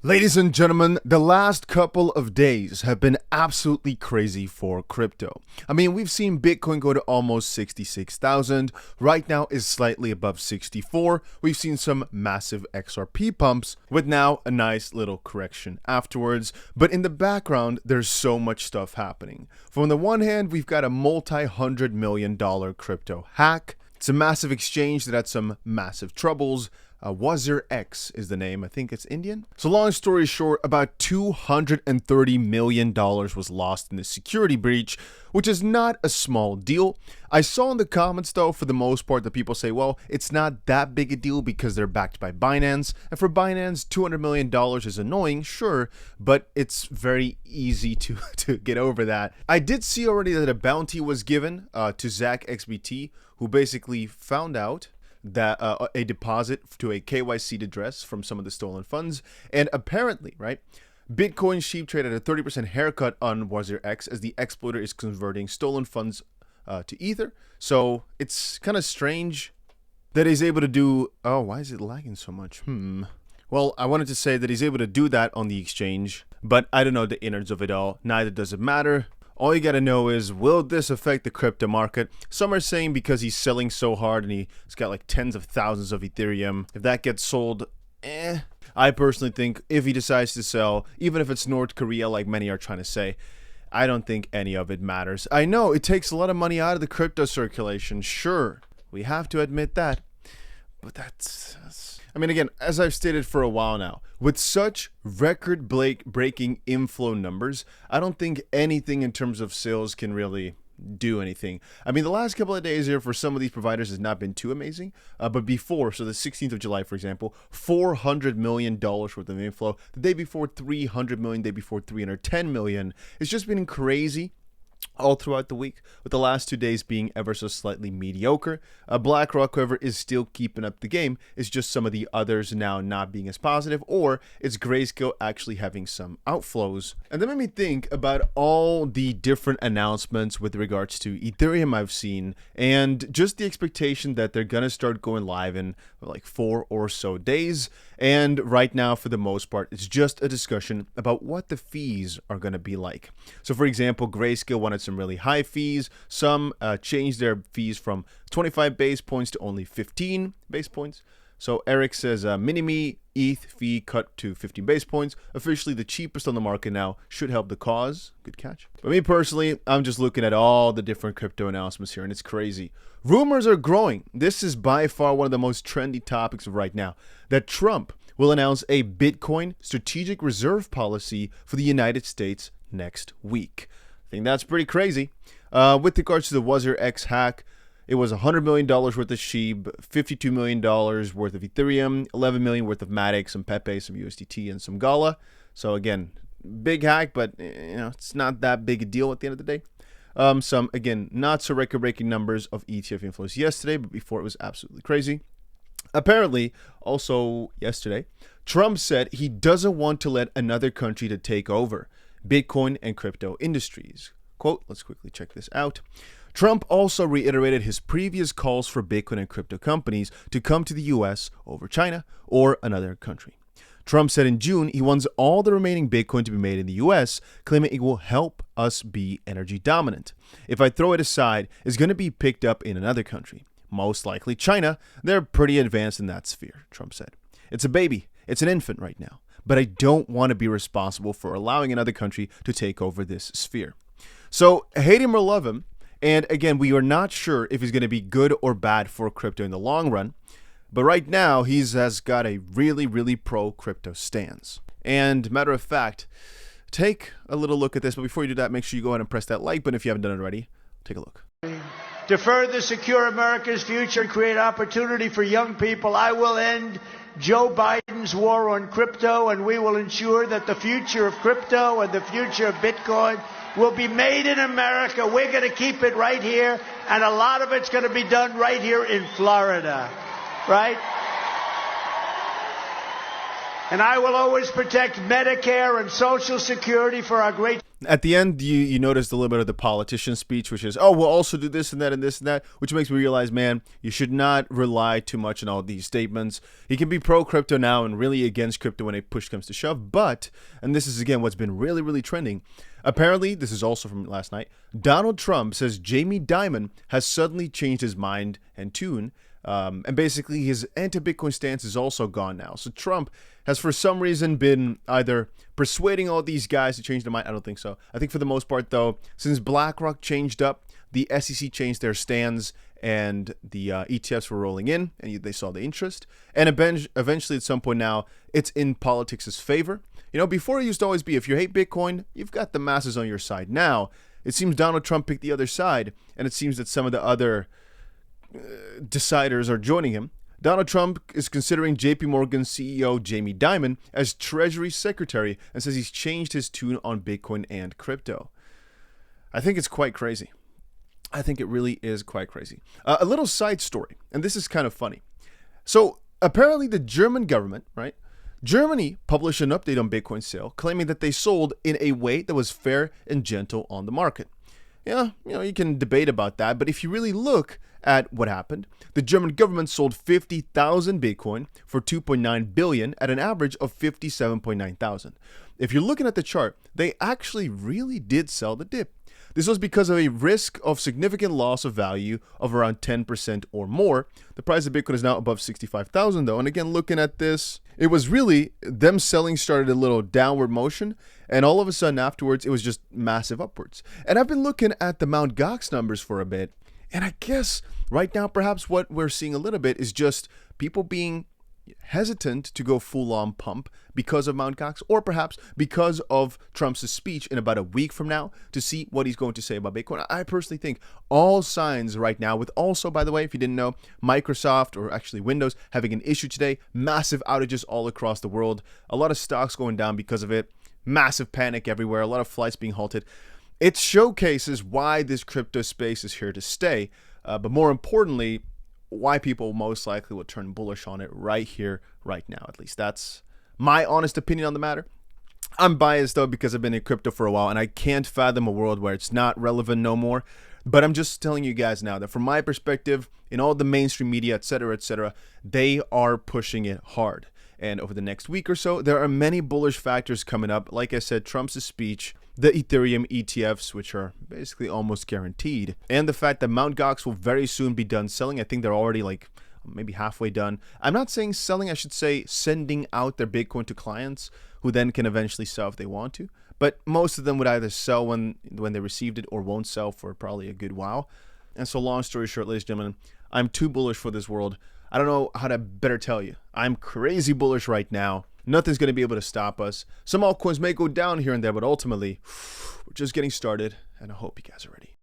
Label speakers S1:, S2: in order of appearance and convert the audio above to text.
S1: Ladies and gentlemen, the last couple of days have been absolutely crazy for crypto. I mean, we've seen Bitcoin go to almost 66,000. Right now is slightly above 64. We've seen some massive XRP pumps with now a nice little correction afterwards. But in the background, there's so much stuff happening. From the one hand, we've got a multi-$100 million crypto hack. It's a massive exchange that had some massive troubles. WazirX is the name. I think it's Indian. So long story short, about $230 million was lost in this security breach, which is not a small deal. I saw in the comments though, for the most part, that people say, well, it's not that big a deal because they're backed by Binance. And for Binance, $200 million is annoying, sure, but it's very easy to get over that. I did see already that a bounty was given to 𝗪𝗂, who basically found out that a deposit to a KYC address from some of the stolen funds. And apparently, right, Bitcoin SHIB traded at a 30% haircut on WazirX as the exploiter is converting stolen funds to Ether. So it's kind of strange that he's able to do... Oh, why is it lagging so much? Well, I wanted to say that he's able to do that on the exchange, but I don't know the innards of it all. Neither does it matter. All you gotta know is, will this affect the crypto market? Some are saying because he's selling so hard and he's got like tens of thousands of Ethereum. If that gets sold, I personally think if he decides to sell, even if it's North Korea like many are trying to say, I don't think any of it matters. I know it takes a lot of money out of the crypto circulation, sure, we have to admit that, but that's I mean, again, as I've stated for a while now, with such record-breaking inflow numbers, I don't think anything in terms of sales can really do anything. I mean, the last couple of days here for some of these providers has not been too amazing, but before, so the 16th of July, for example, $400 million worth of inflow. The day before, $300 million, the day before, $310 million. It's just been crazy all throughout the week, with the last 2 days being ever so slightly mediocre. BlackRock, however, is still keeping up the game. It's just some of the others now not being as positive, or it's Grayscale actually having some outflows. And that made me think about all the different announcements with regards to Ethereum I've seen, and just the expectation that they're gonna start going live in like 4 or so days. And right now, for the most part, it's just a discussion about what the fees are going to be like. So, for example, Grayscale wanted some really high fees. Some changed their fees from 25 base points to only 15 base points. So Eric says mini-me ETH fee cut to 15 base points. Officially the cheapest on the market now. Should help the cause. Good catch. But me personally, I'm just looking at all the different crypto announcements here, and it's crazy. Rumors are growing. This is by far one of the most trendy topics of right now, that Trump will announce a Bitcoin strategic reserve policy for the United States next week. I think that's pretty crazy. With regards to the WazirX hack, it was $100 million worth of SHIB, $52 million worth of Ethereum, $11 million worth of MATIC, some 𝗵𝗂, some USDT, and some 𝗕𝗓. So again, big hack, but it's not that big a deal at the end of the day. Some, again, not so record-breaking numbers of ETF inflows yesterday, but before it was absolutely crazy. Apparently, also yesterday, Trump said he doesn't want to let another country to take over Bitcoin and crypto industries. Quote, let's quickly check this out. Trump also reiterated his previous calls for Bitcoin and crypto companies to come to the US over China or another country. Trump said in June he wants all the remaining Bitcoin to be made in the US, claiming it will help us be energy dominant. If I throw it aside, it's going to be picked up in another country. Most likely China. They're pretty advanced in that sphere, Trump said. It's a baby. It's an infant right now. But I don't want to be responsible for allowing another country to take over this sphere. So, 𝗕𝗓𝗪, and again, we are not sure if he's going to be good or bad for crypto in the long run. But right now, he has got a really, really pro-crypto stance. And matter of fact, take a little look at this. But before you do that, make sure you go ahead and press that like button if you haven't done it already. Take a look.
S2: To further secure America's future and create opportunity for young people, I will end Joe Biden's war on crypto, and we will ensure that the future of crypto and the future of Bitcoin will be made in America. We're going to keep it right here, and a lot of it's going to be done right here in Florida, right? And I will always protect Medicare and Social Security for our great...
S1: At the end, you noticed a little bit of the politician speech, which is, oh, we'll also do this and that and this and that, which makes me realize, man, you should not rely too much on all these statements. He can be pro-crypto now and really against crypto when a push comes to shove, but, and this is again what's been really, really trending, apparently, this is also from last night, Donald Trump says Jamie Dimon has suddenly changed his mind and tune, and basically his anti-Bitcoin stance is also gone now. So Trump has for some reason been either persuading all these guys to change their mind. I don't think so. I think for the most part though, since BlackRock changed up, the SEC changed their stands, and the ETFs were rolling in, and they saw the interest. And eventually at some point now, it's in politics' favor. You know, before it used to always be, if you hate Bitcoin, you've got the masses on your side. Now, it seems Donald Trump picked the other side, and it seems that some of the other deciders are joining him. Donald Trump is considering JP Morgan CEO Jamie Dimon as Treasury Secretary and says he's changed his tune on Bitcoin and crypto. I think it's quite crazy. I think it really is quite crazy. A little side story, and this is kind of funny. So apparently the German government, right? Germany published an update on Bitcoin sale, claiming that they sold in a way that was fair and gentle on the market. Yeah, you can debate about that, but if you really look at what happened, the German government sold 50,000 Bitcoin for 2.9 billion at an average of 57.9 thousand. If you're looking at the chart, they actually really did sell the dip. This was because of a risk of significant loss of value of around 10% or more. The price of Bitcoin is now above 65,000 though. And again, looking at this, it was really them selling started a little downward motion. And all of a sudden afterwards, it was just massive upwards. And I've been looking at the Mt. Gox numbers for a bit. And I guess right now, perhaps what we're seeing a little bit is just people being hesitant to go full-on pump because of Mt. Gox, or perhaps because of Trump's speech in about a week from now to see what he's going to say about Bitcoin. I personally think all signs right now, with also, by the way, if you didn't know, Microsoft, or actually Windows, having an issue today, massive outages all across the world, a lot of stocks going down because of it, massive panic everywhere, a lot of flights being halted. It showcases why this crypto space is here to stay, but more importantly, why people most likely will turn bullish on it right here, right now. At least that's my honest opinion on the matter. I'm biased though because I've been in crypto for a while and I can't fathom a world where it's not relevant no more. But I'm just telling you guys now that from my perspective, in all the mainstream media, etc., they are pushing it hard. And over the next week or so, there are many bullish factors coming up. Like I said, Trump's speech, the Ethereum ETFs, which are basically almost guaranteed, and the fact that Mt. Gox will very soon be done selling. I think they're already like maybe halfway done. I'm not saying selling, I should say sending out their Bitcoin to clients who then can eventually sell if they want to. But most of them would either sell when they received it or won't sell for probably a good while. And so long story short, ladies and gentlemen, I'm too bullish for this world. I don't know how to better tell you. I'm crazy bullish right now. Nothing's going to be able to stop us. Some altcoins may go down here and there, but ultimately, we're just getting started, and I hope you guys are ready.